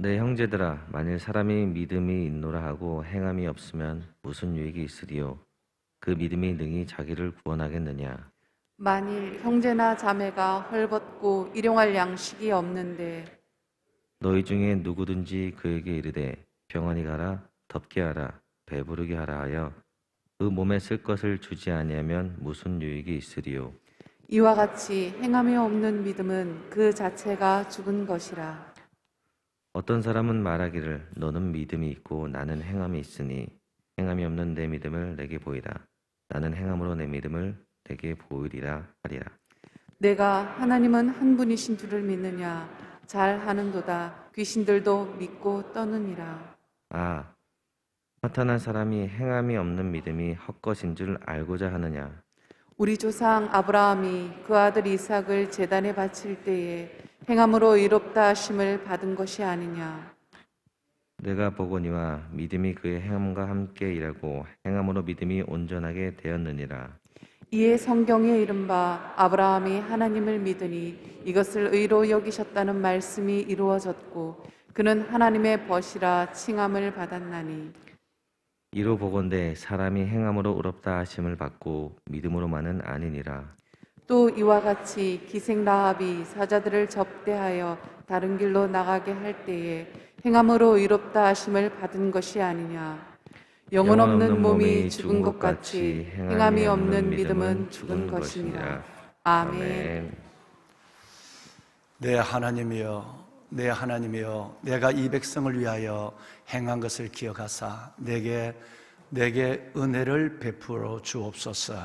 내 형제들아, 만일 사람이 믿음이 있노라 하고 행함이 없으면 무슨 유익이 있으리요? 그 믿음이 능히 자기를 구원하겠느냐? 만일 형제나 자매가 헐벗고 일용할 양식이 없는데 너희 중에 누구든지 그에게 이르되 평안히 가라, 덥게 하라, 배부르게 하라 하여 그 몸에 쓸 것을 주지 아니하면 무슨 유익이 있으리요? 이와 같이 행함이 없는 믿음은 그 자체가 죽은 것이라. 어떤 사람은 말하기를 너는 믿음이 있고 나는 행함이 있으니 행함이 없는 내 믿음을 내게 보이라. 나는 행함으로 내 믿음을 내게 보이리라 하리라. 내가 하나님은 한 분이신 줄을 믿느냐? 잘 하는도다. 귀신들도 믿고 떠느니라. 아, 허탄한 사람이 행함이 없는 믿음이 헛것인 줄 알고자 하느냐? 우리 조상 아브라함이 그 아들 이삭을 제단에 바칠 때에 행함으로 이롭다 하심을 받은 것이 아니냐? 내가 보거니와 믿음이 그의 행함과 함께 일하고 행함으로 믿음이 온전하게 되었느니라. 이에 성경에 이른바 아브라함이 하나님을 믿으니 이것을 의로 여기셨다는 말씀이 이루어졌고 그는 하나님의 벗이라 칭함을 받았나니. 이로 보건대 사람이 행함으로 의롭다 하심을 받고 믿음으로만은 아니니라. 또 이와 같이 기생 라합이 사자들을 접대하여 다른 길로 나가게 할 때에 행함으로 의롭다 하심을 받은 것이 아니냐. 영혼 없는 몸이 죽은 것 같이 행함이 없는 믿음은 죽은 것이니라. 아멘. 내 하나님이여, 내 하나님이여, 내가 이 백성을 위하여 행한 것을 기억하사 내게 은혜를 베풀어 주옵소서.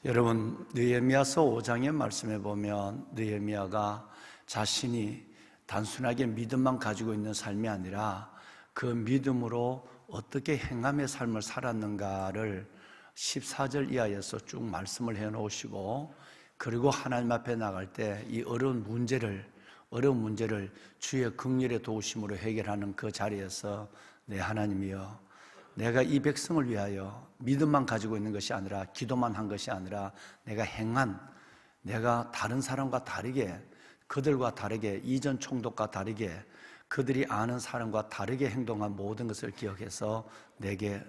여러분, 느헤미야서 5장의 말씀에 보면 느헤미야가 자신이 단순하게 믿음만 가지고 있는 삶이 아니라 그 믿음으로 어떻게 행함의 삶을 살았는가를 14절 이하에서 쭉 말씀을 해놓으시고, 그리고 하나님 앞에 나갈 때 이 어려운 문제를 주의 긍휼의 도우심으로 해결하는 그 자리에서 내 하나님이여, 내가 이 백성을 위하여 믿음만 가지고 있는 것이 아니라 기도만 한 것이 아니라 내가 다른 사람과 다르게, 그들과 다르게, 이전 총독과 다르게, 그들이 아는 사람과 다르게 행동한 모든 것을 기억해서 내게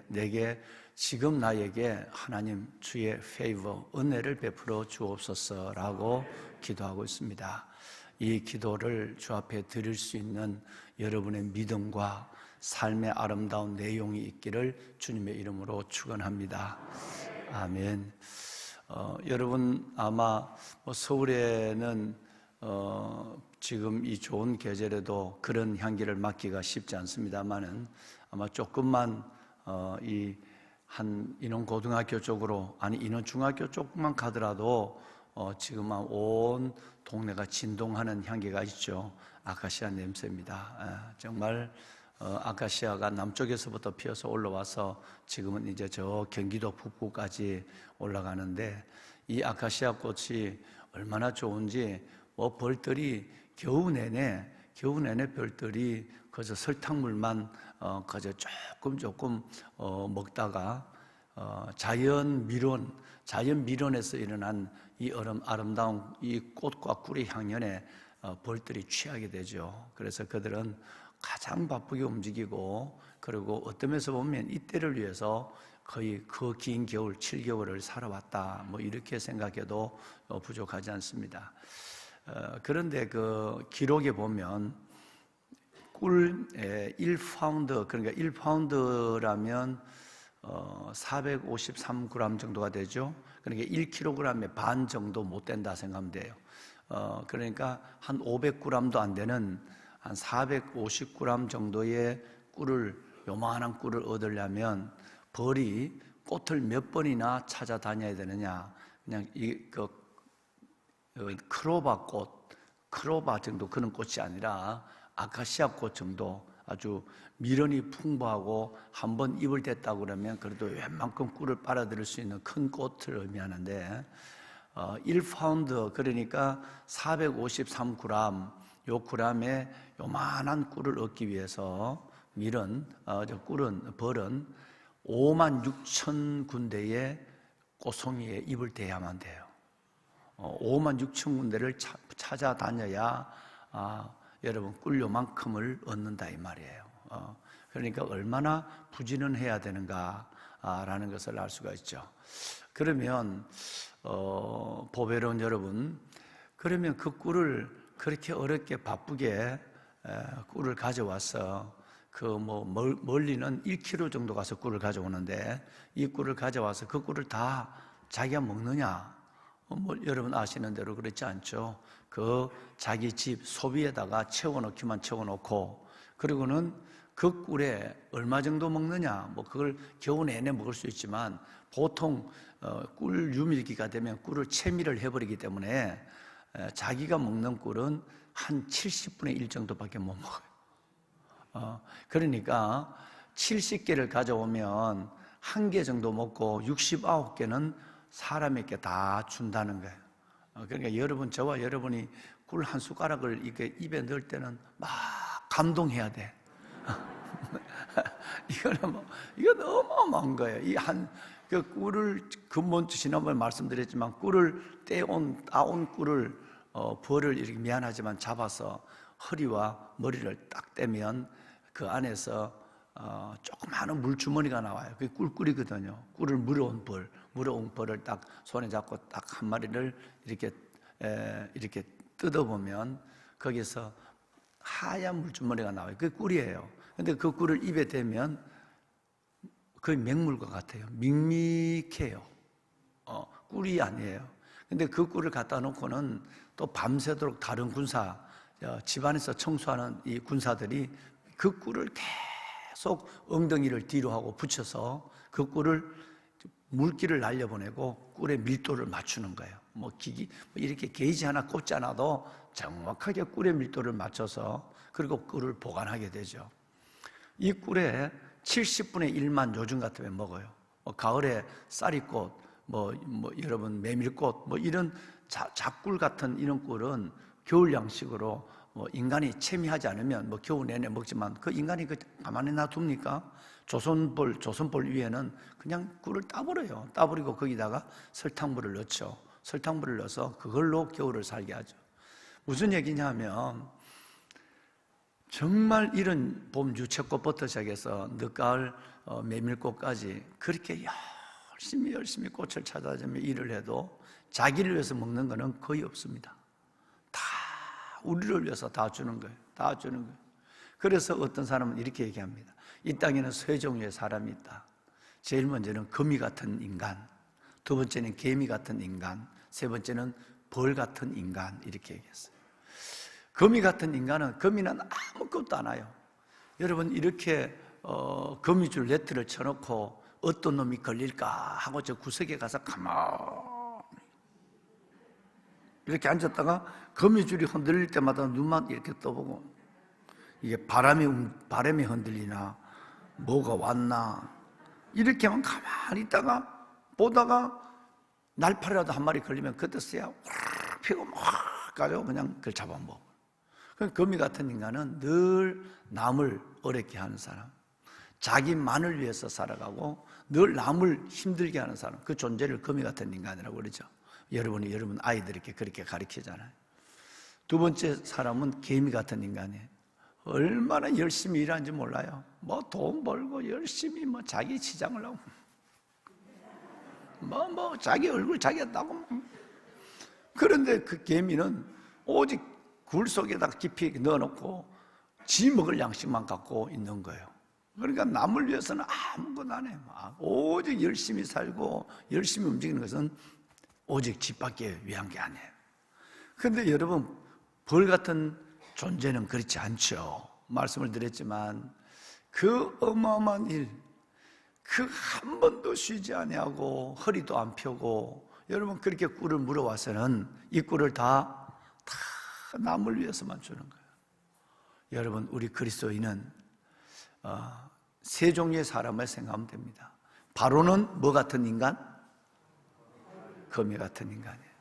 지금 나에게 하나님 주의 페이버, 은혜를 베풀어 주옵소서라고 기도하고 있습니다. 이 기도를 주 앞에 드릴 수 있는 여러분의 믿음과 삶의 아름다운 내용이 있기를 주님의 이름으로 축원합니다. 아멘. 여러분 아마 서울에는 지금 이 좋은 계절에도 그런 향기를 맡기가 쉽지 않습니다만은 아마 조금만 인원고등학교 쪽으로, 아니 인원중학교 쪽만 가더라도 지금 온 동네가 진동하는 향기가 있죠. 아카시아 냄새입니다. 정말 아카시아가 남쪽에서부터 피어서 올라와서 지금은 이제 저 경기도 북부까지 올라가는데, 이 아카시아 꽃이 얼마나 좋은지 벌들이 겨우 내내 별들이 그저 설탕물만 그저 조금 먹다가 자연 밀원에서 일어난 이 아름다운 이 꽃과 꿀의 향연에 벌들이 취하게 되죠. 그래서 그들은 가장 바쁘게 움직이고, 그리고 어떤 면에서 보면 이때를 위해서 거의 그 긴 겨울 7개월을 살아왔다, 이렇게 생각해도 부족하지 않습니다. 그런데 그 기록에 보면 꿀 1파운드, 그러니까 1파운드라면 453g 정도가 되죠. 그러니까 1kg의 반 정도 못 된다 생각하면 돼요. 그러니까 한 500g도 안 되는 한 450g 정도의 요만한 꿀을 얻으려면 벌이 꽃을 몇 번이나 찾아다녀야 되느냐. 그냥 크로바 정도 그런 꽃이 아니라 아카시아 꽃 정도 아주 미련이 풍부하고 한번 잎을 댔다고 그러면 그래도 웬만큼 꿀을 빨아들일 수 있는 큰 꽃을 의미하는데, 1파운드, 그러니까 453g, 요 그램의 요만한 꿀을 얻기 위해서 벌은 56,000군데의 꽃송이에 잎을 대야만 돼요. 56,000군데를 찾아다녀야 여러분 꿀 요만큼을 얻는다 이 말이에요. 그러니까 얼마나 부지런 해야 되는가라는 것을 알 수가 있죠. 그러면 보배로운 여러분, 그러면 그 꿀을 그렇게 어렵게 바쁘게 꿀을 가져와서 그 뭐 멀리는 1km 정도 가서 꿀을 가져오는데 이 꿀을 가져와서 그 꿀을 다 자기가 먹느냐? 뭐 여러분 아시는 대로 그렇지 않죠. 그 자기 집 소비에다가 채워넣기만 채워놓고, 그리고는 그 꿀에 얼마 정도 먹느냐? 뭐 그걸 겨우 내내 먹을 수 있지만 보통 꿀 유밀기가 되면 꿀을 채미를 해버리기 때문에 자기가 먹는 꿀은 한 70분의 1 정도밖에 못 먹어요. 그러니까 70개를 가져오면 1개 정도 먹고 69개는 사람에게 다 준다는 거예요. 그러니까 여러분, 저와 여러분이 꿀 한 숟가락을 이렇게 입에 넣을 때는 막 감동해야 돼. 이거는 이거 어마어마한 거예요. 그 꿀을, 근본 지난번에 말씀드렸지만 꿀을 따온 꿀을 벌을 이렇게 미안하지만 잡아서 허리와 머리를 딱 떼면 그 안에서 조그마한 물주머니가 나와요. 그게 꿀꿀이거든요. 꿀을 물어온 벌을 딱 손에 잡고 딱 한 마리를 이렇게 뜯어보면 거기서 하얀 물주머니가 나와요. 그게 꿀이에요. 근데 그 꿀을 입에 대면 거의 맹물과 같아요. 밋밋해요. 꿀이 아니에요. 근데 그 꿀을 갖다 놓고는 또 밤새도록 다른 군사, 집안에서 청소하는 이 군사들이 그 꿀을 계속 엉덩이를 뒤로 하고 붙여서 그 꿀을 물기를 날려보내고 꿀의 밀도를 맞추는 거예요. 이렇게 게이지 하나 꽂지 않아도 정확하게 꿀의 밀도를 맞춰서 그리고 꿀을 보관하게 되죠. 이 꿀에 70분의 1만 요즘 같으면 먹어요. 가을에 쌀이꽃, 여러분 메밀꽃, 이런 작꿀 같은 이런 꿀은 겨울 양식으로 인간이 채미하지 않으면 겨우 내내 먹지만 그 인간이 가만히 놔둡니까? 조선벌 위에는 그냥 꿀을 따버려요. 따버리고 거기다가 설탕물을 넣죠. 설탕물을 넣어서 그걸로 겨울을 살게 하죠. 무슨 얘기냐면 정말 이런 봄 유채꽃부터 시작해서 늦가을 메밀꽃까지 그렇게 열심히 꽃을 찾아주며 일을 해도 자기를 위해서 먹는 거는 거의 없습니다. 다 우리를 위해서 다 주는 거예요. 다 주는 거예요. 그래서 어떤 사람은 이렇게 얘기합니다. 이 땅에는 세 종류의 사람이 있다. 제일 먼저는 거미 같은 인간, 두 번째는 개미 같은 인간, 세 번째는 벌 같은 인간, 이렇게 얘기했어요. 거미는 아무것도 안 해요. 여러분, 이렇게 거미줄 네트를 쳐놓고 어떤 놈이 걸릴까 하고 저 구석에 가서 가만히 이렇게 앉았다가 거미줄이 흔들릴 때마다 눈만 이렇게 떠보고 이게 바람이 흔들리나 뭐가 왔나 이렇게만 가만히 있다가 보다가 날파리라도 한 마리 걸리면 그때서야 확 피고 막 가지고 그냥 그걸 잡아먹어. 거미 같은 인간은 늘 남을 어렵게 하는 사람, 자기만을 위해서 살아가고 늘 남을 힘들게 하는 사람, 그 존재를 거미 같은 인간이라고 그러죠. 여러분 아이들에게 그렇게 가르치잖아요. 두 번째 사람은 개미 같은 인간이에요. 얼마나 열심히 일하는지 몰라요. 돈 벌고 열심히 자기 치장을 하고 자기 얼굴 자기가 따고 그런데 그 개미는 오직 굴 속에다 깊이 넣어놓고 지 먹을 양식만 갖고 있는 거예요. 그러니까 남을 위해서는 아무것도 안 해요. 오직 열심히 살고 열심히 움직이는 것은 오직 지 밖에 위한 게 아니에요. 그런데 여러분, 벌 같은 존재는 그렇지 않죠. 말씀을 드렸지만 그 어마어마한 일, 그 한 번도 쉬지 아니하고 허리도 안 펴고 여러분 그렇게 꿀을 물어와서는 이 꿀을 다 남을 위해서만 주는 거예요. 여러분, 우리 그리스도인은 세 종류의 사람을 생각하면 됩니다. 바로는 뭐 같은 인간? 거미 같은 인간이에요.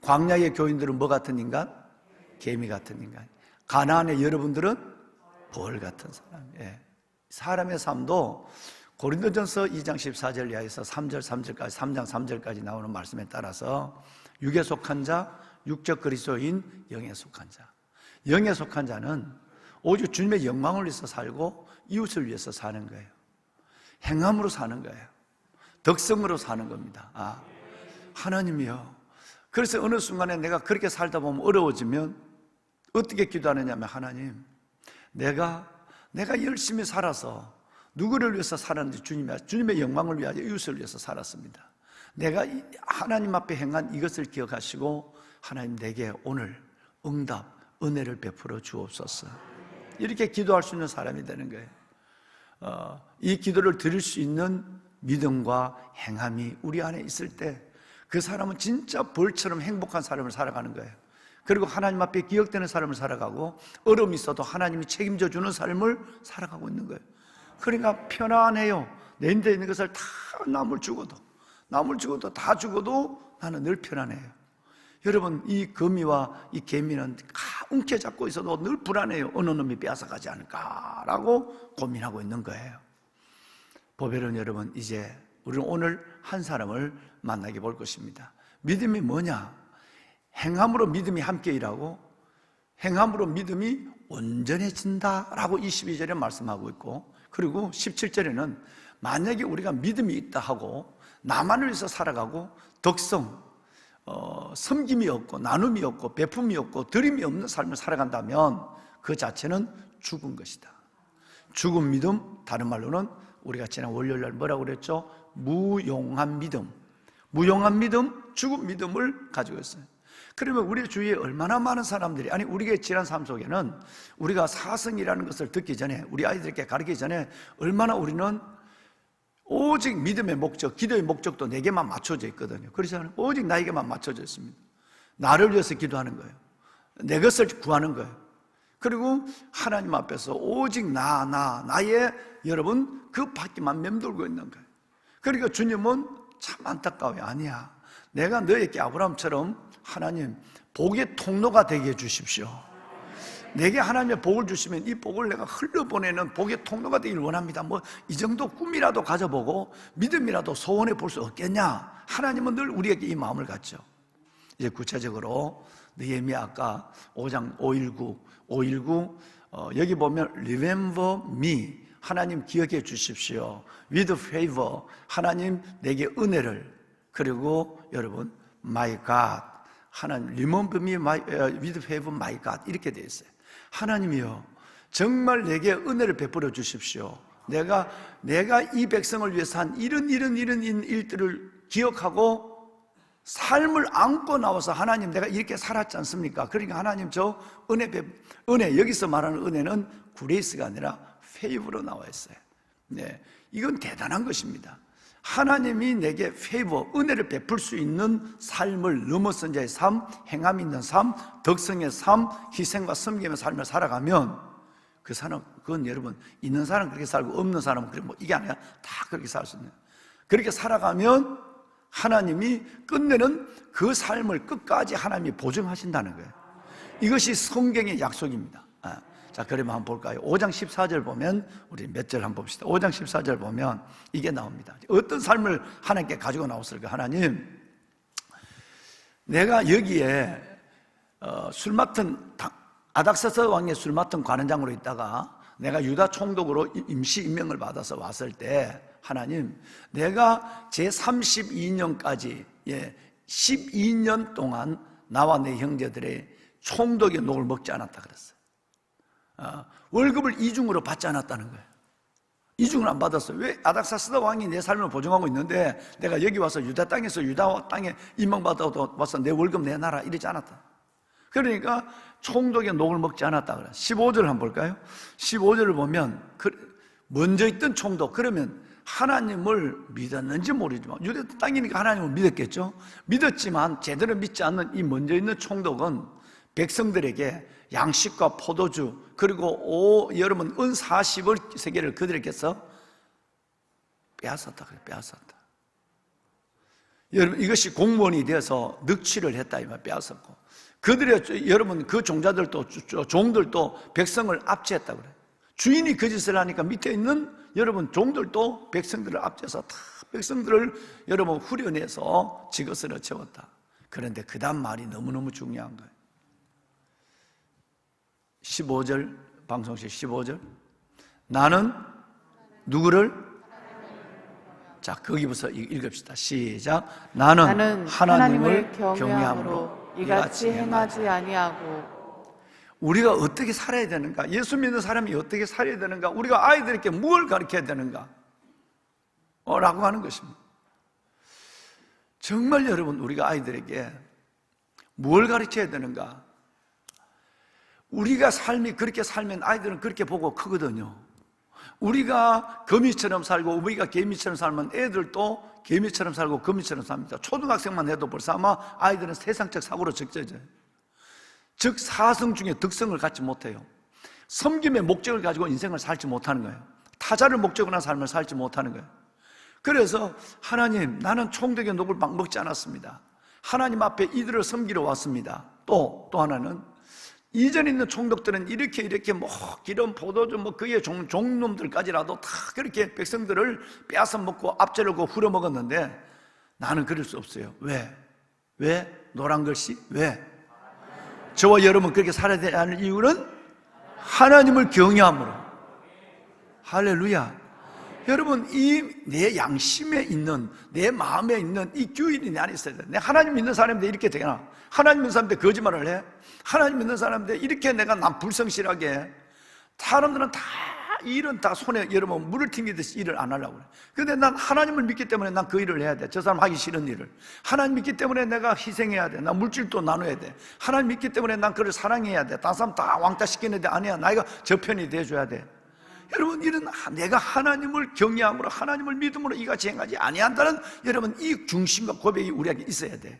광야의 교인들은 뭐 같은 인간? 개미 같은 인간. 가나안의 여러분들은 벌 같은 사람이에요. 사람의 삶도 고린도전서 2장 14절 이하에서 3장 3절까지 나오는 말씀에 따라서 육에 속한 자, 육적 그리스도인, 영에 속한 자. 영에 속한 자는 오직 주님의 영광을 위해서 살고 이웃을 위해서 사는 거예요. 행함으로 사는 거예요. 덕성으로 사는 겁니다. 하나님이요. 그래서 어느 순간에 내가 그렇게 살다 보면 어려워지면 어떻게 기도하느냐면, 하나님, 내가 열심히 살아서 누구를 위해서 살았는지 주님의 영광을 위하여 이웃을 위해서 살았습니다. 내가 하나님 앞에 행한 이것을 기억하시고 하나님 내게 오늘 응답, 은혜를 베풀어 주옵소서. 이렇게 기도할 수 있는 사람이 되는 거예요. 이 기도를 드릴 수 있는 믿음과 행함이 우리 안에 있을 때 그 사람은 진짜 벌처럼 행복한 삶을 살아가는 거예요. 그리고 하나님 앞에 기억되는 삶을 살아가고 어려움이 있어도 하나님이 책임져 주는 삶을 살아가고 있는 거예요. 그러니까 편안해요. 내 인데 있는 것을 다 남을 죽어도 다 죽어도 나는 늘 편안해요. 여러분, 이 거미와 이 개미는 움켜잡고 있어도 늘 불안해요. 어느 놈이 빼앗아가지 않을까라고 고민하고 있는 거예요. 보배는 여러분, 이제 우리는 오늘 한 사람을 만나게 볼 것입니다. 믿음이 뭐냐? 행함으로 믿음이 함께 일하고 행함으로 믿음이 온전해진다라고 22절에 말씀하고 있고, 그리고 17절에는 만약에 우리가 믿음이 있다 하고 나만을 위해서 살아가고 덕성, 섬김이 없고 나눔이 없고 베품이 없고 드림이 없는 삶을 살아간다면 그 자체는 죽은 것이다. 죽은 믿음, 다른 말로는 우리가 지난 월요일날 뭐라고 그랬죠? 무용한 믿음, 죽은 믿음을 가지고 있어요. 그러면 우리 주위에 얼마나 많은 사람들이, 아니 우리의 지난 삶 속에는 우리가 사성이라는 것을 듣기 전에, 우리 아이들에게 가르치기 전에 얼마나 우리는 오직 믿음의 목적, 기도의 목적도 내게만 맞춰져 있거든요. 그렇지 않아요? 오직 나에게만 맞춰져 있습니다. 나를 위해서 기도하는 거예요. 내 것을 구하는 거예요. 그리고 하나님 앞에서 오직 나의 여러분 그 바퀴만 맴돌고 있는 거예요. 그러니까 주님은 참 안타까워요. 아니야, 내가 너에게 아브라함처럼 하나님 복의 통로가 되게 해주십시오. 내게 하나님의 복을 주시면 이 복을 내가 흘려보내는 복의 통로가 되길 원합니다. 뭐 이 정도 꿈이라도 가져보고 믿음이라도 소원해 볼 수 없겠냐? 하나님은 늘 우리에게 이 마음을 갖죠. 이제 구체적으로 느헤미야 아까 5장 519 여기 보면 remember me, 하나님 기억해 주십시오. with favor, 하나님 내게 은혜를, 그리고 여러분 my God, 하나님 remember me with favor my God, 이렇게 되어 있어요. 하나님이요, 정말 내게 은혜를 베풀어 주십시오. 내가 이 백성을 위해서 한 이런 일들을 기억하고 삶을 안고 나와서 하나님 내가 이렇게 살았지 않습니까? 그러니까 하나님 저 은혜, 여기서 말하는 은혜는 그레이스가 아니라 페이버로 나와 있어요. 네, 이건 대단한 것입니다. 하나님이 내게 페이버, 은혜를 베풀 수 있는 삶을 넘어선 자의 삶, 행함 있는 삶, 덕성의 삶, 희생과 섬김의 삶을 살아가면 그 사람, 그건 여러분 있는 사람은 그렇게 살고 없는 사람은 그렇게 뭐 이게 아니라 다 그렇게 살 수 있는, 그렇게 살아가면 하나님이 끝내는 그 삶을 끝까지 하나님이 보증하신다는 거예요. 이것이 성경의 약속입니다. 자, 그러면 한번 볼까요? 5장 14절 보면, 우리 몇 절 한번 봅시다. 5장 14절 보면 이게 나옵니다. 어떤 삶을 하나님께 가지고 나왔을까? 하나님, 내가 여기에 술 맡은 아닥사스 왕의 술 맡은 관원장으로 있다가 내가 유다 총독으로 임시 임명을 받아서 왔을 때, 하나님, 내가 제 32년까지 12년 동안 나와 내 형제들의 총독의 녹을 먹지 않았다 그랬어요. 월급을 이중으로 받지 않았다는 거예요. 이중을 안 받았어요. 왜? 아닥사스다 왕이 내 삶을 보증하고 있는데 내가 여기 와서 유다 땅에서 유다 땅에 임명받아도 와서 내 월급 내놔라 이러지 않았다. 그러니까 총독의 녹을 먹지 않았다 그래요. 15절을 한번 볼까요? 15절을 보면 먼저 있던 총독, 그러면 하나님을 믿었는지 모르지만 유다 땅이니까 하나님을 믿었겠죠. 믿었지만 제대로 믿지 않는 이 먼저 있는 총독은 백성들에게 양식과 포도주, 그리고 여러분 은 40을 세계를 그들에게서 빼앗았다 그래요. 빼앗았다. 여러분, 이것이 공무원이 되어서 늑취를 했다 이 말, 빼앗았고, 그들의 여러분 그 종들도 백성을 압제했다 그래요. 주인이 그 짓을 하니까 밑에 있는 여러분 종들도 백성들을 압제해서 다 백성들을 여러분 후려내서 지것으로 채웠다. 그런데 그 다음 말이 너무너무 중요한 거예요. 15절 방송식 15절 나는 누구를? 자, 거기부터 읽읍시다. 시작. 나는 하나님을 경외함으로 이같이 행하지 아니하고. 우리가 어떻게 살아야 되는가? 예수 믿는 사람이 어떻게 살아야 되는가? 우리가 아이들에게 무엇을 가르쳐야 되는가? 라고 하는 것입니다. 정말 여러분, 우리가 아이들에게 뭘 가르쳐야 되는가? 우리가 삶이 그렇게 살면 아이들은 그렇게 보고 크거든요. 우리가 거미처럼 살고 우리가 개미처럼 살면 애들도 개미처럼 살고 거미처럼 삽니다. 초등학생만 해도 벌써 아마 아이들은 세상적 사고로 적셔져요. 즉 사성 중에 덕성을 갖지 못해요. 섬김의 목적을 가지고 인생을 살지 못하는 거예요. 타자를 목적으로 한 삶을 살지 못하는 거예요. 그래서 하나님, 나는 총독의 녹을 막 먹지 않았습니다. 하나님 앞에 이들을 섬기러 왔습니다. 또 하나는 이전에 있는 총독들은 이렇게 뭐 기름, 포도주, 뭐 그의 종놈들까지라도 다 그렇게 백성들을 빼앗아 먹고 앞자르고 후려 먹었는데 나는 그럴 수 없어요. 왜? 노란 글씨? 왜? 저와 여러분 그렇게 살아야 하는 이유는 하나님을 경외함으로. 할렐루야. 여러분, 이 내 양심에 있는, 내 마음에 있는 이 규율이 내 안에 있어야 돼. 내 하나님 믿는 사람인데 이렇게 되나? 하나님 믿는 사람인데 거짓말을 해? 하나님 믿는 사람인데 이렇게 내가 남 불성실하게 해? 사람들은 다 일은 다 손에 여러분 물을 튕기듯이 일을 안 하려고 그래. 근데 난 하나님을 믿기 때문에 난 그 일을 해야 돼. 저 사람 하기 싫은 일을. 하나님 믿기 때문에 내가 희생해야 돼. 나 물질도 나눠야 돼. 하나님 믿기 때문에 난 그를 사랑해야 돼. 다른 사람 다 왕따 시키는데 아니야. 나이가 저 편이 돼줘야 돼. 여러분, 이런 내가 하나님을 경외함으로 하나님을 믿음으로 이같이 행하지 아니한다는 여러분 이 중심과 고백이 우리에게 있어야 돼.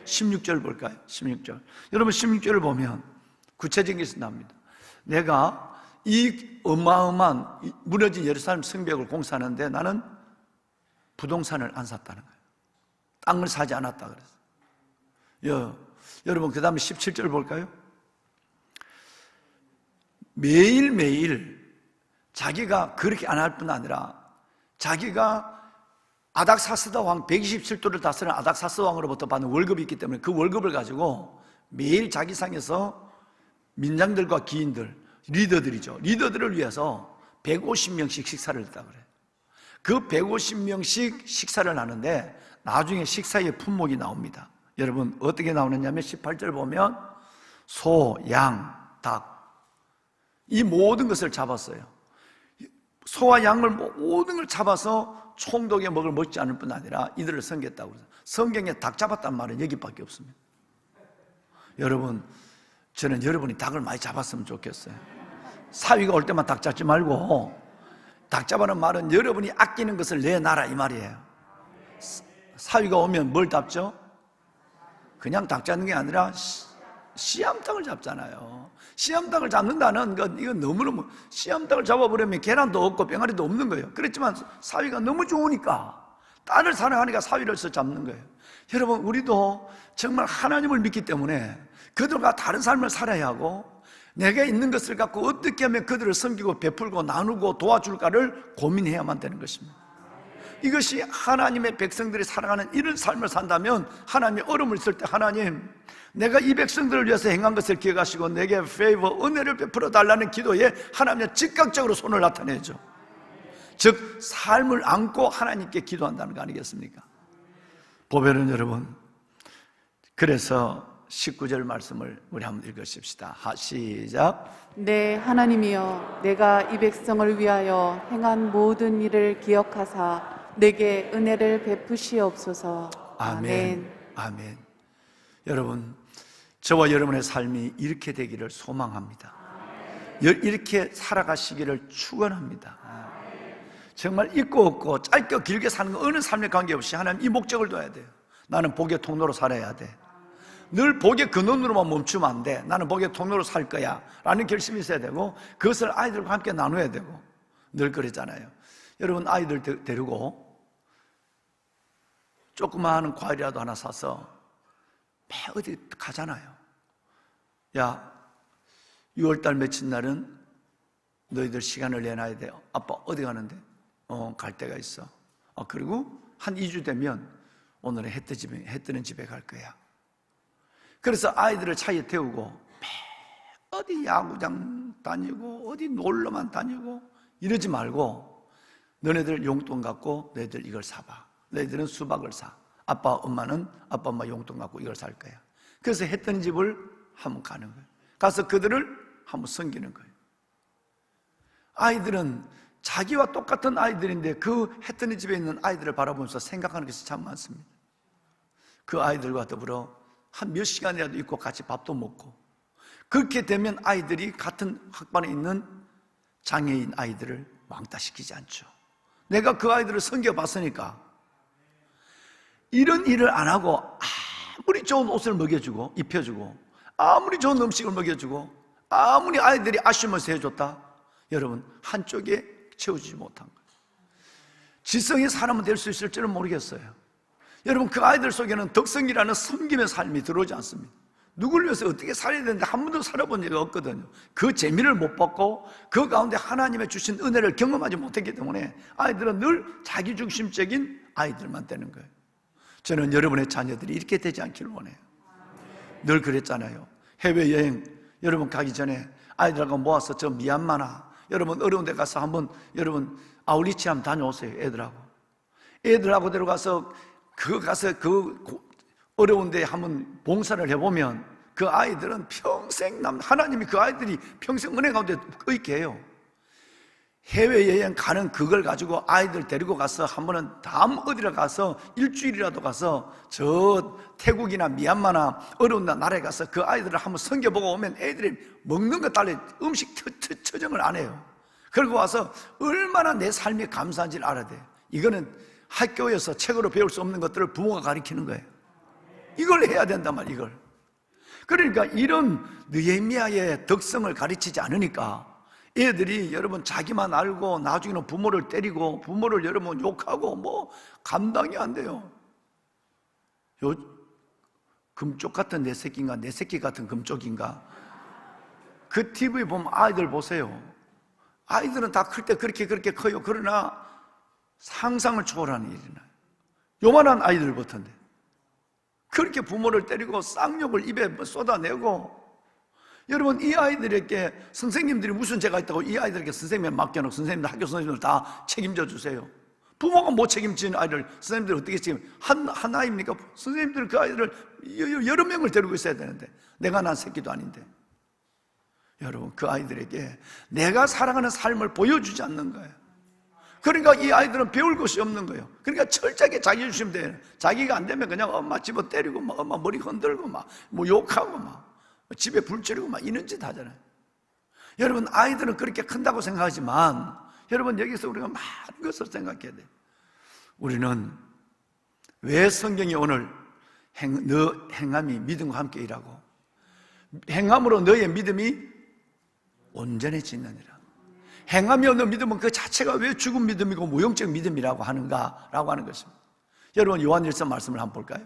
16절 볼까요? 16절. 여러분 16절을 보면 구체적인 것이 나옵니다. 내가 이 어마어마한 무너진 예루살렘 성벽을 공사하는데 나는 부동산을 안 샀다는 거예요. 땅을 사지 않았다 그랬어요. 여러분 그 다음에 17절 볼까요? 매일매일 자기가 그렇게 안 할 뿐 아니라 자기가 아닥사스다 왕 127도를 다스리는 아닥사스 왕으로부터 받는 월급이 있기 때문에 그 월급을 가지고 매일 자기 상에서 민장들과 기인들, 리더들이죠. 리더들을 위해서 150명씩 식사를 했다고 그래요. 그 150명씩 식사를 하는데 나중에 식사의 품목이 나옵니다. 여러분 어떻게 나오느냐면 18절 보면 소, 양, 닭 이 모든 것을 잡았어요. 소와 양을 모든 걸 잡아서 총독의 먹을 먹지 않을 뿐 아니라 이들을 섬겼다고 그래서 성경에 닭 잡았단 말은 여기밖에 없습니다. 여러분, 저는 여러분이 닭을 많이 잡았으면 좋겠어요. 사위가 올 때만 닭 잡지 말고, 닭 잡아는 말은 여러분이 아끼는 것을 내놔라 이 말이에요. 사위가 오면 뭘 잡죠? 그냥 닭 잡는 게 아니라 씨암탉을 잡잖아요. 씨암탉을 잡는다는 건 이건 너무너무, 씨암탉을 잡아버리면 계란도 없고 병아리도 없는 거예요. 그렇지만 사위가 너무 좋으니까, 딸을 사랑하니까 사위를 써 잡는 거예요. 여러분, 우리도 정말 하나님을 믿기 때문에 그들과 다른 삶을 살아야 하고, 내가 있는 것을 갖고 어떻게 하면 그들을 섬기고 베풀고 나누고 도와줄까를 고민해야만 되는 것입니다. 이것이 하나님의 백성들이 살아가는 이런 삶을 산다면 하나님이 어려움을 있을 때 하나님, 내가 이 백성들을 위해서 행한 것을 기억하시고 내게 페이버, 은혜를 베풀어 달라는 기도에 하나님은 즉각적으로 손을 나타내죠. 즉 삶을 안고 하나님께 기도한다는 거 아니겠습니까? 보배는 여러분, 그래서 19절 말씀을 우리 한번 읽으십시다. 시작. 네, 하나님이여, 내가 이 백성을 위하여 행한 모든 일을 기억하사 내게 은혜를 베푸시옵소서. 아멘. 아멘. 여러분, 저와 여러분의 삶이 이렇게 되기를 소망합니다. 이렇게 살아가시기를 축원합니다. 정말 있고 없고 짧고 길게 사는 거 어느 삶에 관계없이 하나님 이 목적을 둬야 돼요. 나는 복의 통로로 살아야 돼. 늘 복의 근원으로만 멈추면 안 돼. 나는 복의 통로로 살 거야 라는 결심이 있어야 되고, 그것을 아이들과 함께 나눠야 되고. 늘 그러잖아요. 여러분, 아이들 데리고 조그마한 과일이라도 하나 사서 매 어디 가잖아요. 야, 6월달 며칠 날은 너희들 시간을 내놔야 돼요. 아빠 어디 가는데? 갈 데가 있어. 그리고 한 2주 되면 오늘은 해 뜨는 집에 갈 거야. 그래서 아이들을 차에 태우고 매 어디 야구장 다니고 어디 놀러만 다니고 이러지 말고 너네들 용돈 갖고 너희들 이걸 사봐. 너희들은 수박을 사. 아빠 엄마는 아빠 엄마 용돈 갖고 이걸 살 거야. 그래서 했던 집을 한번 가는 거예요. 가서 그들을 한번 섬기는 거예요. 아이들은 자기와 똑같은 아이들인데 그 했더니 집에 있는 아이들을 바라보면서 생각하는 것이 참 많습니다. 그 아이들과 더불어 한 몇 시간이라도 있고 같이 밥도 먹고, 그렇게 되면 아이들이 같은 학반에 있는 장애인 아이들을 왕따시키지 않죠. 내가 그 아이들을 섬겨봤으니까 이런 일을 안 하고 아무리 좋은 옷을 먹여주고 입혀주고 아무리 좋은 음식을 먹여주고 아무리 아이들이 아쉬우면서 해줬다, 여러분 한쪽에 채워주지 못한 거예요. 지성이 사람은 될 수 있을지는 모르겠어요. 여러분 그 아이들 속에는 덕성이라는 섬김의 삶이 들어오지 않습니다. 누구를 위해서 어떻게 살아야 되는데 한 번도 살아본 적이 없거든요. 그 재미를 못 받고 그 가운데 하나님의 주신 은혜를 경험하지 못했기 때문에 아이들은 늘 자기중심적인 아이들만 되는 거예요. 저는 여러분의 자녀들이 이렇게 되지 않기를 원해요. 늘 그랬잖아요. 해외여행 여러분 가기 전에 아이들하고 모아서 저 미얀마나 여러분 어려운 데 가서 한번 여러분 아울리치 한번 다녀오세요. 애들하고 데려가서 그 어려운 데 한번 봉사를 해보면 그 아이들은 평생 하나님이 그 아이들이 평생 은혜 가운데 있게 해요. 해외여행 가는 그걸 가지고 아이들 데리고 가서 한 번은 다음 어디를 가서 일주일이라도 가서 저 태국이나 미얀마나 어려운 나라에 가서 그 아이들을 한번 섬겨보고 오면 애들이 먹는 것 달리 음식 처정을 안 해요. 그리고 와서 얼마나 내 삶이 감사한지를 알아야 돼요. 이거는 학교에서 책으로 배울 수 없는 것들을 부모가 가르치는 거예요. 이걸 해야 된단 말이에요. 이걸. 그러니까 이런 느헤미야의 덕성을 가르치지 않으니까 애들이 여러분 자기만 알고 나중에는 부모를 때리고 부모를 여러분 욕하고 뭐 감당이 안 돼요. 금쪽 같은 내 새끼인가 내 새끼 같은 금쪽인가, 그 TV 보면 아이들 보세요. 아이들은 다 클 때 그렇게 커요. 그러나 상상을 초월하는 일이 나요. 요만한 아이들 같은데 그렇게 부모를 때리고 쌍욕을 입에 쏟아내고, 여러분 이 아이들에게 선생님들이 무슨 죄가 있다고 이 아이들에게 선생님에 맡겨놓고 선생님들 학교 선생님들 다 책임져 주세요. 부모가 못 책임지는 아이를 선생님들이 어떻게 한 아이입니까? 선생님들 그 아이들을 여러 명을 데리고 있어야 되는데 내가 난 새끼도 아닌데, 여러분 그 아이들에게 내가 살아가는 삶을 보여주지 않는 거예요. 그러니까 이 아이들은 배울 것이 없는 거예요. 그러니까 철저하게 자기 중심 돼요. 자기가 안 되면 그냥 엄마 집어 때리고 막 엄마 머리 흔들고 막 뭐 욕하고 막 집에 불 지르고 막 이런 짓 하잖아요. 여러분 아이들은 그렇게 큰다고 생각하지만 여러분 여기서 우리가 많은 것을 생각해야 돼요. 우리는 왜 성경이 오늘 너 행함이 믿음과 함께 일하고 행함으로 너의 믿음이 온전해지느니라. 행함이 없는 믿음은 그 자체가 왜 죽은 믿음이고 무용적 믿음이라고 하는가라고 하는 것입니다. 여러분 요한일서 말씀을 한번 볼까요?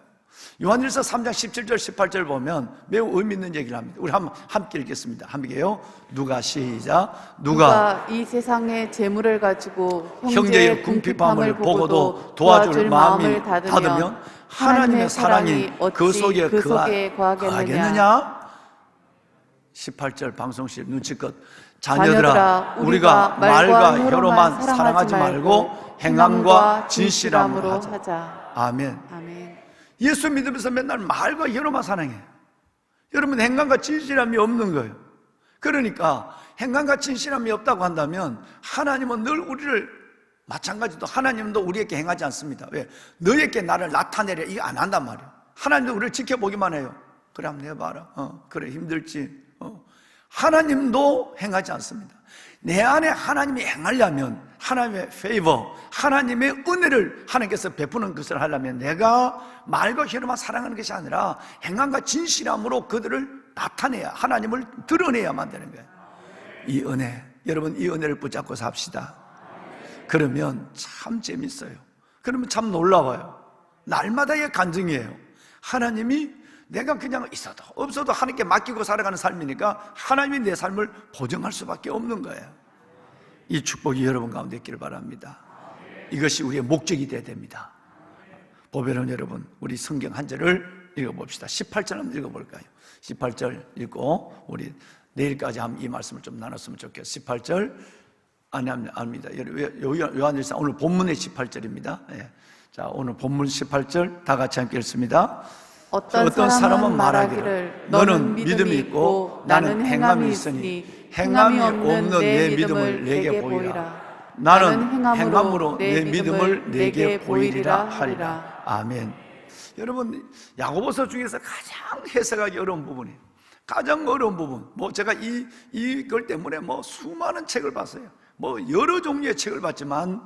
요한일서 3장 17절 18절 보면 매우 의미 있는 얘기를 합니다. 우리 한번 함께 읽겠습니다. 함께요. 누가 시작. 누가 이 세상의 재물을 가지고 형제의 궁핍함을 보고도 도와줄 마음을 닫으면 하나님의 사랑이 그 속에 거하겠느냐? 18절 방송실 눈치껏 자녀들아 우리가 말과 혀로만 사랑하지 말고 행함과 진실함으로 하자. 아멘. 예수 믿으면서 맨날 말과 혀로만 사랑해요. 여러분 행함과 진실함이 없는 거예요. 그러니까 행함과 진실함이 없다고 한다면 하나님은 늘 우리를 마찬가지로 하나님도 우리에게 행하지 않습니다. 왜? 너에게 나를 나타내려 이거 안 한단 말이에요. 하나님도 우리를 지켜보기만 해요. 그래 한번 해봐라. 그래 힘들지. 하나님도 행하지 않습니다. 내 안에 하나님이 행하려면 하나님의 페이버, 하나님의 은혜를 하나님께서 베푸는 것을 하려면 내가 말과 혀로만 사랑하는 것이 아니라 행함과 진실함으로 그들을 나타내야, 하나님을 드러내야만 되는 거예요. 이 은혜, 여러분 이 은혜를 붙잡고 삽시다. 그러면 참 재밌어요. 그러면 참 놀라워요. 날마다의 간증이에요. 하나님이 내가 그냥 있어도 없어도 하나님께 맡기고 살아가는 삶이니까 하나님이 내 삶을 보증할 수밖에 없는 거예요. 이 축복이 여러분 가운데 있기를 바랍니다. 이것이 우리의 목적이 되어야 됩니다. 보배는 여러분 우리 성경 한 절을 읽어봅시다. 18절 한번 읽어볼까요? 18절 읽고 우리 내일까지 한번 이 말씀을 좀 나눴으면 좋겠어요. 18절 아닙니다. 요한일서 오늘 본문의 18절입니다. 예. 자, 오늘 본문 18절 다 같이 함께 읽습니다. 어떤 사람은 말하기를 너는 믿음이 있고 나는 행함이 있으니 행함이 없는 내 믿음을 내게 보이라. 나는 행함으로 내 믿음을 내게 보이리라 하리라. 아멘. 여러분, 야고보서 중에서 가장 해석하기 어려운 부분이에요. 가장 어려운 부분. 제가 이걸 때문에 수많은 책을 봤어요. 여러 종류의 책을 봤지만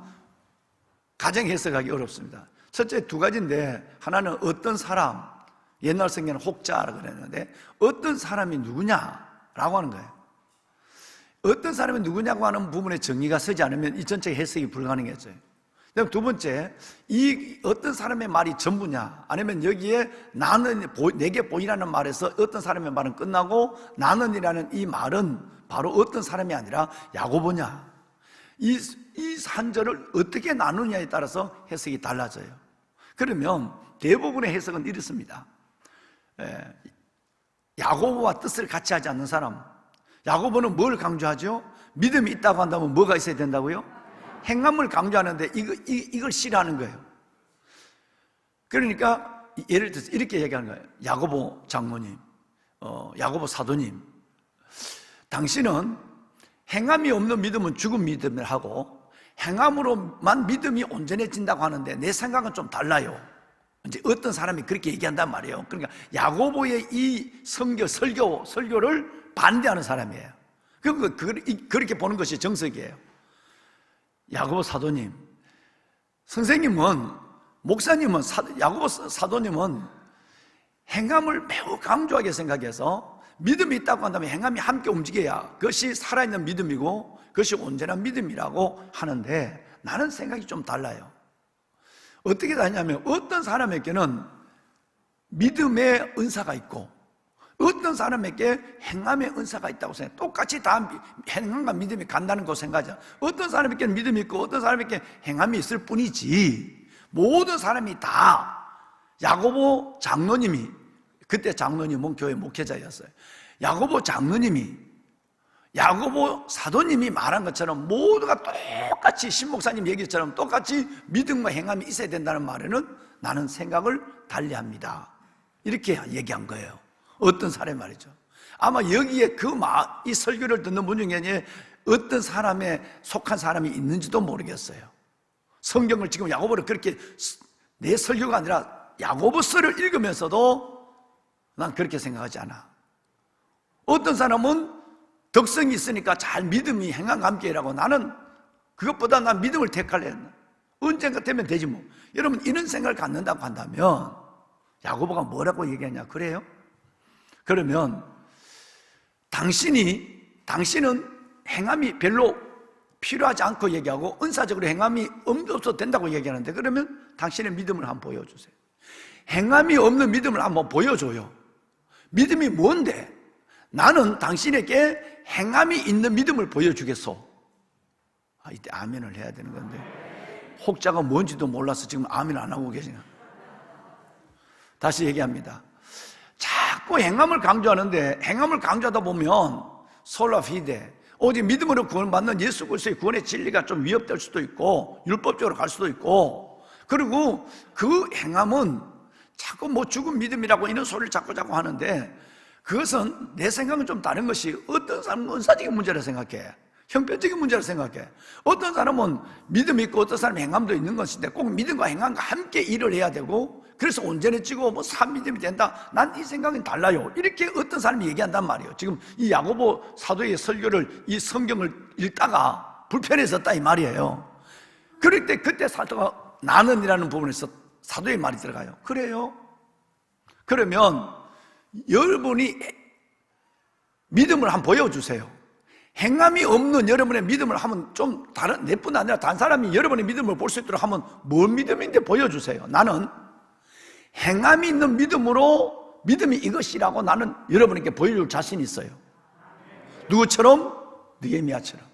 가장 해석하기 어렵습니다. 첫째 두 가지인데, 하나는 어떤 사람, 옛날 성경에는 혹자라고 그랬는데 어떤 사람이 누구냐라고 하는 거예요. 어떤 사람이 누구냐고 하는 부분에 정의가 서지 않으면 이 전체 해석이 불가능해져요. 그다음 두 번째, 이 어떤 사람의 말이 전부냐, 아니면 여기에 나는 내게 보이라는 말에서 어떤 사람의 말은 끝나고 나는이라는 이 말은 바로 어떤 사람이 아니라 야고보냐, 이 산절을 어떻게 나누냐에 따라서 해석이 달라져요. 그러면 대부분의 해석은 이렇습니다. 야고보와 뜻을 같이 하지 않는 사람, 야고보는 뭘 강조하죠? 믿음이 있다고 한다면 뭐가 있어야 된다고요? 행함을 강조하는데 이걸 싫어하는 거예요. 그러니까 예를 들어서 이렇게 얘기하는 거예요. 야고보 장모님, 야고보 사도님, 당신은 행함이 없는 믿음은 죽은 믿음을 하고 행함으로만 믿음이 온전해진다고 하는데 내 생각은 좀 달라요. 이제 어떤 사람이 그렇게 얘기한단 말이에요. 그러니까 야고보의 이 설교를 반대하는 사람이에요. 그렇게 보는 것이 정석이에요. 야고보 사도님, 선생님은, 목사님은, 야고보 사도님은 행함을 매우 강조하게 생각해서 믿음이 있다고 한다면 행함이 함께 움직여야 그것이 살아있는 믿음이고 그것이 온전한 믿음이라고 하는데, 나는 생각이 좀 달라요. 어떻게 다르냐면 어떤 사람에게는 믿음의 은사가 있고 어떤 사람에게 행함의 은사가 있다고 생각해요. 똑같이 다 행함과 믿음이 간다는 거 생각하죠. 어떤 사람에게는 믿음이 있고 어떤 사람에게 행함이 있을 뿐이지, 모든 사람이 다 야고보 장로님이, 그때 장로님은 교회 목회자였어요. 야고보 장로님이, 야고보 사도님이 말한 것처럼 모두가 똑같이 신목사님 얘기처럼 똑같이 믿음과 행함이 있어야 된다는 말에는 나는 생각을 달리합니다. 이렇게 얘기한 거예요. 어떤 사람이 말이죠. 아마 여기에 이 설교를 듣는 분 중에 어떤 사람에 속한 사람이 있는지도 모르겠어요. 성경을 지금 야고보를 그렇게, 내 설교가 아니라 야고보서를 읽으면서도 난 그렇게 생각하지 않아. 어떤 사람은 덕성이 있으니까 잘 믿음이 행함과 함께라고, 나는 그것보다 난 믿음을 택할래. 언젠가 되면 되지 뭐. 여러분, 이런 생각을 갖는다고 한다면 야고보가 뭐라고 얘기하냐 그래요? 그러면 당신은 행함이 별로 필요하지 않고 얘기하고 은사적으로 행함이 없어도 된다고 얘기하는데, 그러면 당신의 믿음을 한번 보여주세요. 행함이 없는 믿음을 한번 보여줘요. 믿음이 뭔데? 나는 당신에게 행함이 있는 믿음을 보여주겠소. 이때 아멘을 해야 되는 건데 혹자가 뭔지도 몰라서 지금 아멘 안 하고 계시나. 다시 얘기합니다. 자꾸 행함을 강조하는데, 행함을 강조하다 보면 솔라피데, 오직 믿음으로 구원받는 예수 그리스도의 구원의 진리가 좀 위협될 수도 있고 율법적으로 갈 수도 있고, 그리고 그 행함은 자꾸 죽은 믿음이라고 이런 소리를 자꾸 하는데, 그것은 내 생각은 좀 다른 것이, 어떤 사람은 은사적인 문제라 생각해, 형편적인 문제라 생각해. 어떤 사람은 믿음이 있고 어떤 사람은 행함도 있는 것인데 꼭 믿음과 행함과 함께 일을 해야 되고, 그래서 온전해지고 산믿음이 된다. 난 이 생각은 달라요. 이렇게 어떤 사람이 얘기한단 말이에요. 지금 이 야고보 사도의 설교를, 이 성경을 읽다가 불편해졌다 이 말이에요. 그럴 때 그때 사도가 나는이라는 부분에서 사도의 말이 들어가요. 그래요? 그러면 여러분이 믿음을 한번 보여주세요. 행함이 없는 여러분의 믿음을 한번 좀 다른, 내뿐 아니라 다른 사람이 여러분의 믿음을 볼 수 있도록 한번 뭔 믿음인데 보여주세요. 나는 행함이 있는 믿음으로 믿음이 이것이라고 나는 여러분에게 보여줄 자신이 있어요. 누구처럼? 느헤미야처럼.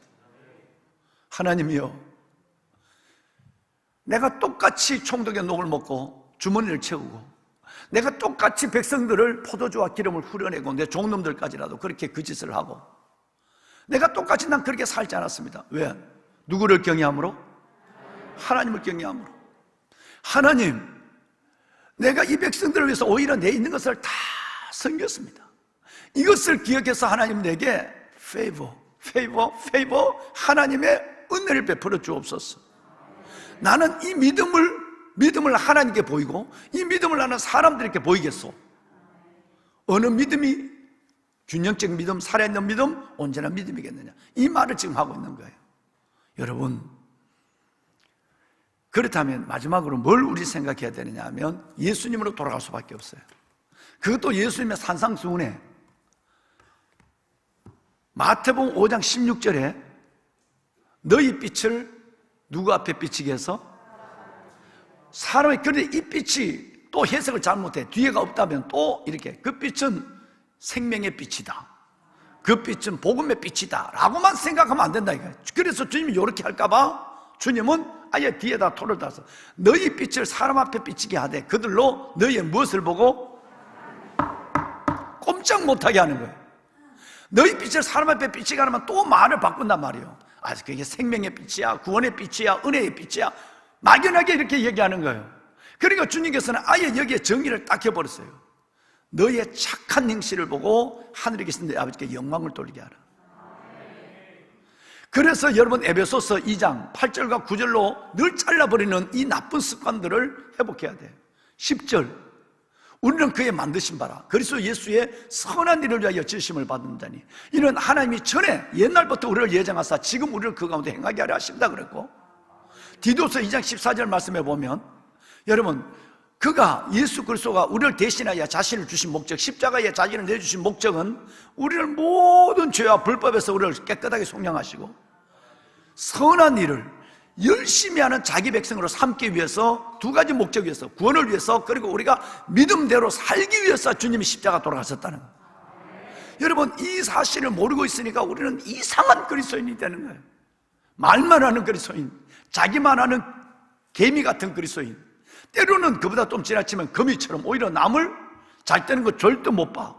하나님이요, 내가 똑같이 총독의 녹을 먹고 주머니를 채우고 내가 똑같이 백성들을 포도주와 기름을 후려내고 내 종놈들까지라도 그렇게 그 짓을 하고, 내가 똑같이 난 그렇게 살지 않았습니다. 왜? 누구를 경외함으로? 하나님을 경외함으로. 하나님, 내가 이 백성들을 위해서 오히려 내 있는 것을 다 섬겼습니다. 이것을 기억해서 하나님 내게 favor 하나님의 은혜를 베풀어 주옵소서. 나는 이 믿음을 하나님께 보이고 이 믿음을 나는 사람들에게 보이겠소. 어느 믿음이 균형적 믿음, 살아있는 믿음, 온전한 믿음이겠느냐, 이 말을 지금 하고 있는 거예요. 여러분, 그렇다면 마지막으로 뭘 우리 생각해야 되느냐 하면 예수님으로 돌아갈 수밖에 없어요. 그것도 예수님의 산상수훈에 마태복음 5장 16절에 너희 빛을 누구 앞에 비치게 해서? 사람이. 그런데 이 빛이 또 해석을 잘못해 뒤에가 없다면 또 이렇게 그 빛은 생명의 빛이다, 그 빛은 복음의 빛이다 라고만 생각하면 안 된다 이거예요. 그래서 주님이 이렇게 할까봐 주님은 아예 뒤에다 토를 달아서 너희 빛을 사람 앞에 비치게 하되 그들로 너희의 무엇을 보고 꼼짝 못하게 하는 거예요. 너희 빛을 사람 앞에 비치게 하면 또 말을 바꾼단 말이에요. 아, 그게 생명의 빛이야, 구원의 빛이야, 은혜의 빛이야, 막연하게 이렇게 얘기하는 거예요. 그러니까 주님께서는 아예 여기에 정의를 딱 해버렸어요. 너희의 착한 행실을 보고 하늘에 계신 내 아버지께 영광을 돌리게 하라. 그래서 여러분 에베소서 2장 8절과 9절로 늘 잘라버리는 이 나쁜 습관들을 회복해야 돼요. 10절, 우리는 그의 만드신 바라 그리스도 예수의 선한 일을 위하여 지으심을 받은 자니 이는 하나님이 전에 옛날부터 우리를 예정하사 지금 우리를 그 가운데 행하게 하려 하신다 그랬고, 디도서 2장 14절 말씀에 보면 여러분, 그가 예수 그리스도가 우리를 대신하여 자신을 주신 목적, 십자가에 자신을 내주신 목적은 우리를 모든 죄와 불법에서 우리를 깨끗하게 속량하시고 선한 일을 열심히 하는 자기 백성으로 삼기 위해서 두 가지 목적이 있어. 구원을 위해서, 그리고 우리가 믿음대로 살기 위해서 주님이 십자가 돌아가셨다는 거예요. 여러분, 이 사실을 모르고 있으니까 우리는 이상한 그리스도인이 되는 거예요. 말만 하는 그리스도인, 자기만 하는 개미 같은 그리스도인, 때로는 그보다 좀 지나치면 거미처럼 오히려 남을 잘 되는 거 절대 못 봐.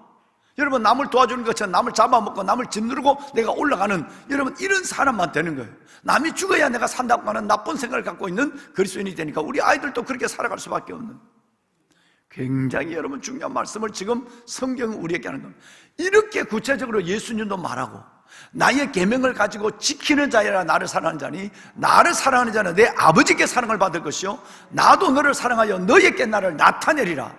여러분, 남을 도와주는 것처럼 남을 잡아먹고 남을 짓누르고 내가 올라가는, 여러분, 이런 사람만 되는 거예요. 남이 죽어야 내가 산다고 하는 나쁜 생각을 갖고 있는 그리스도인이 되니까 우리 아이들도 그렇게 살아갈 수밖에 없는, 굉장히 여러분 중요한 말씀을 지금 성경은 우리에게 하는 겁니다. 이렇게 구체적으로 예수님도 말하고 나의 계명을 가지고 지키는 자여라 나를 사랑하는 자니 나를 사랑하는 자는 내 아버지께 사랑을 받을 것이요 나도 너를 사랑하여 너에게 나를 나타내리라.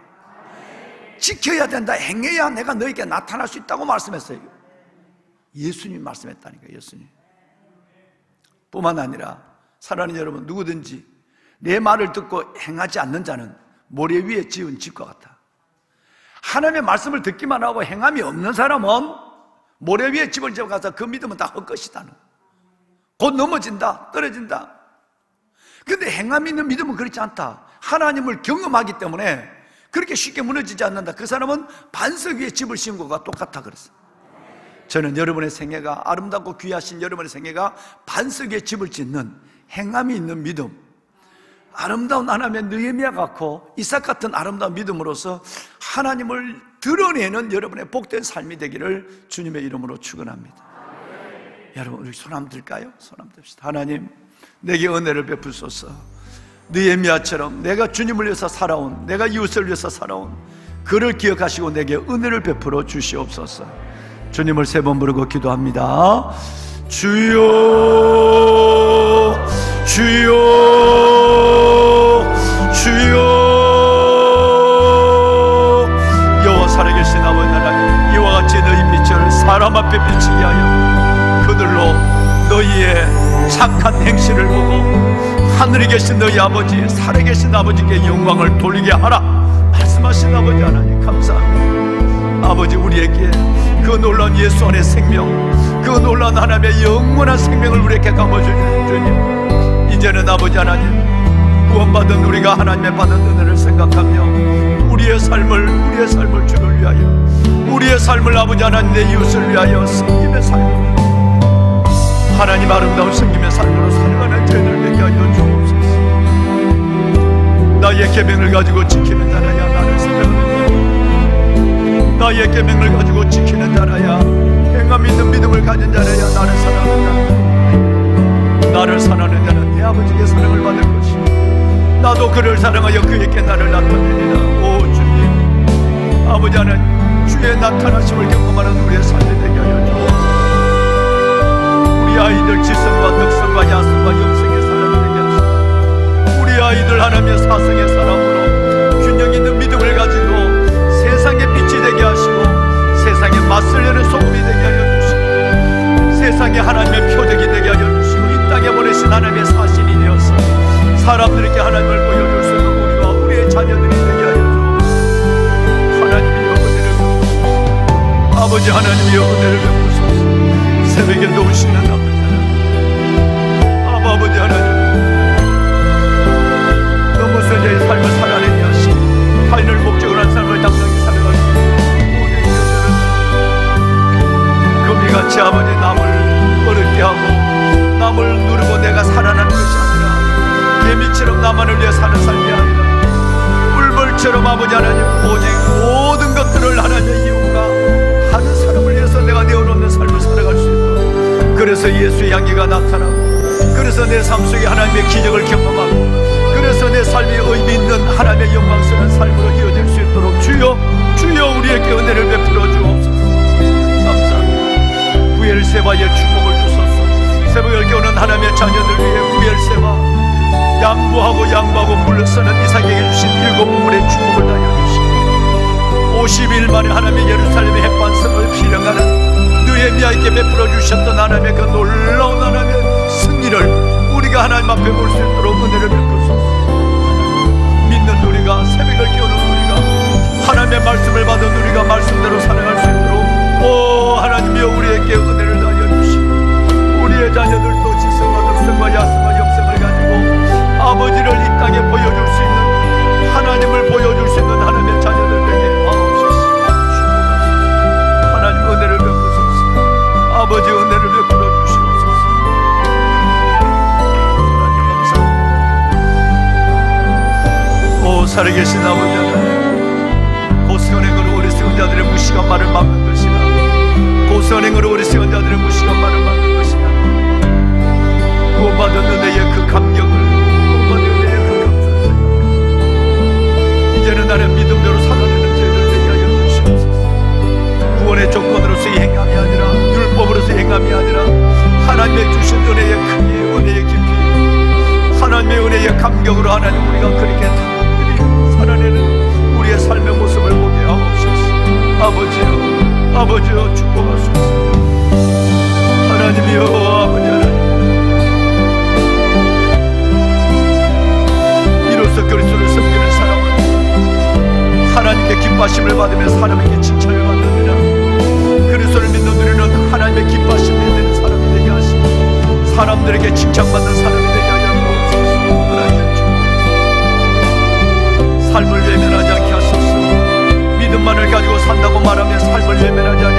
지켜야 된다, 행해야 내가 너에게 나타날 수 있다고 말씀했어요. 예수님이 말씀했다니까요. 예수님 뿐만 아니라 사랑하는 여러분, 누구든지 내 말을 듣고 행하지 않는 자는 모래 위에 지은 집과 같다. 하나님의 말씀을 듣기만 하고 행함이 없는 사람은 모래 위에 집을 지어가서 그 믿음은 다 헛것이다. 곧 넘어진다, 떨어진다. 그런데 행함이 있는 믿음은 그렇지 않다. 하나님을 경험하기 때문에 그렇게 쉽게 무너지지 않는다. 그 사람은 반석 위에 집을 지은 것과 똑같다 그랬어요. 저는 여러분의 생애가, 아름답고 귀하신 여러분의 생애가 반석 위에 집을 짓는 행함이 있는 믿음, 아름다운 하나님의 느헤미야 같고 이삭 같은 아름다운 믿음으로서 하나님을 드러내는 여러분의 복된 삶이 되기를 주님의 이름으로 축원합니다. 여러분, 우리 손 한번 들까요? 손 한번 듭시다. 하나님, 내게 은혜를 베푸소서. 느헤미야처럼 내가 주님을 위해서 살아온, 내가 이웃을 위해서 살아온 그를 기억하시고 내게 은혜를 베풀어 주시옵소서. 주님을 세 번 부르고 기도합니다. 주여, 주여, 주여. 여호와 살아계신 아버지 하나님, 이와 같이 너희 빛을 사람 앞에 비치게 하여 그들로 너희의 착한 행실을 보고 하늘에 계신 너희 아버지, 살아계신 아버지께 영광을 돌리게 하라 말씀하신 아버지 하나님, 감사합니다. 아버지, 우리에게 그 놀라운 예수 안의 생명, 그 놀라운 하나님의 영원한 생명을 우리에게 감아주시는 주님, 이제는 아버지 하나님, 구원받은 우리가 하나님의 받은 은혜를 생각하며 우리의 삶을 주를 위하여, 우리의 삶을 아버지 하나님 내 이웃을 위하여 섬김의 삶을, 하나님 아름다운 섬김의 삶으로 살아가는 저희들 되게 하여 주옵소서. 나 나의 계명을 가지고 지키는 자라야 나를 사랑하는 자, 나의 계명을 가지고 지키는 자라야, 행함 있는 믿음을 가진 자라야 나를 사랑하는 자, 나를 사랑하는 자는 내 아버지의 사랑을 받을 것이요 나도 그를 사랑하여 그에게 나를 나타내리라. 오 주님, 아버지 하나님, 주의 나타나심을 경험하는 우리의 삶이 되게 하여 주옵소서. 우리 아이들 지성과 덕성과 야성과 영성의 사람이 되게 하소서. 우리 아이들 하나님의 사성의 사람으로 균형 있는 믿음을 가지고 세상의 빛이 되게 하시고 세상에 맞설 여는 소금이 되게 하여 주시고 세상에 하나님의 표적이 되게 하여 주시고 이 땅에 보내신 하나님의 사신이 되어서 사람들에게 하나님을 보여줄 수 있는 우리와 우리의 자녀들이 되게 하여 주옵소서. 하나님이여 은혜를 베푸소서. 아버지 하나님이여 은혜를 베푸소서. 새벽에 도우시는 아버지 하나님, 아버지 하나님, 너무 선자의 삶을 살아내게 하시고 타인을 목적으로 한 삶을 당당히 살아갈 수 있는 모든 여자를 금이같이 아버지 남을 어렵게 하고 남을 누르고 내가 살아나는 것이 아니라 개미처럼 나만을 위해 사는 삶이 아니라 꿀벌처럼 아버지 하나님 오직 모든 것들을 하나님의 이유가 다른 사람을 위해서 내가 내어놓는 삶을 살아갈 수 있도록, 그래서 예수의 향기가 나타나고, 그래서 내 삶 속에 하나님의 기적을 경험하고, 그래서 내 삶이 의미 있는 하나님의 영광스러운 삶으로 이어질 수 있도록 주여 우리에게 은혜를 베풀어 주옵소서. 감사합니다. 부엘세바의 축복을 주소서. 새벽을 깨우는 하나님의 자녀들 위해 부엘세바 양보하고 물러서는 이삭에게 주신 7부분의 축복을 다려주시고 50일 만에 하나님의 예루살렘의 햇반성을 필령하는 느헤미야에게 베풀어 주셨던 하나님의 그 놀라운 하나님의 승리를 우리가 하나님 앞에 볼 수 있도록 은혜를 베푸소서. 믿는 우리가, 새벽을 깨우는 우리가, 하나님의 말씀을 받은 우리가 말씀대로 살아갈 수 있도록 오 하나님이여 우리에게 은혜를 다하여 주시고 우리의 자녀들도 지성과 덕성과 야성과 영성을 가지고 아버지를 이 땅에 보여줄 수 있는, 하나님을 보여줄 수 있는 하나님의 자녀들 되게 마옵소서. 하나님 은혜를 베푸소서. 아버지 은혜를 베풀어 주시옵소서. 하나님 감사합니다. 오 살아계신 아버지 하나님, 고선행으로 우리 세운자들의 무시한 말을 막는 것이나 고선행으로 우리 세운자들의 무시한 말을 막는 것이나 구원받은 은혜의 그 감격을, 구원받은 은혜의 그 감사를 이제는 나는 믿음대로 살아내는 저희들 되게 하여 주시옵소서. 구원의 조건으로서의 행함이 아니라 율법으로서의 행함이 아니라 하나님의 주신 은혜의 크기, 은혜의 깊이, 하나님의 은혜의 감격으로 하나님 우리가 그렇게 살아내는 우리의 삶의 모습을 보게 하옵소서. 아버지여 축복하소서. 하나님이여 아버지 하나님, 이로써 그리스도를 섬기는 사람은 하나님께 기뻐하심을 받으며 사람에게 칭찬을 받느니라. 그리스도를 믿는 우리는 하나님의 기뻐하심을 내는 사람이 되게 하시고 사람들에게 칭찬받는 사람이 되게 하여 주옵소서. 하나님의 삶을 외면하지 않게 하소서. 믿음만을 가지고 산다고 말하며 삶을 외면하지 않게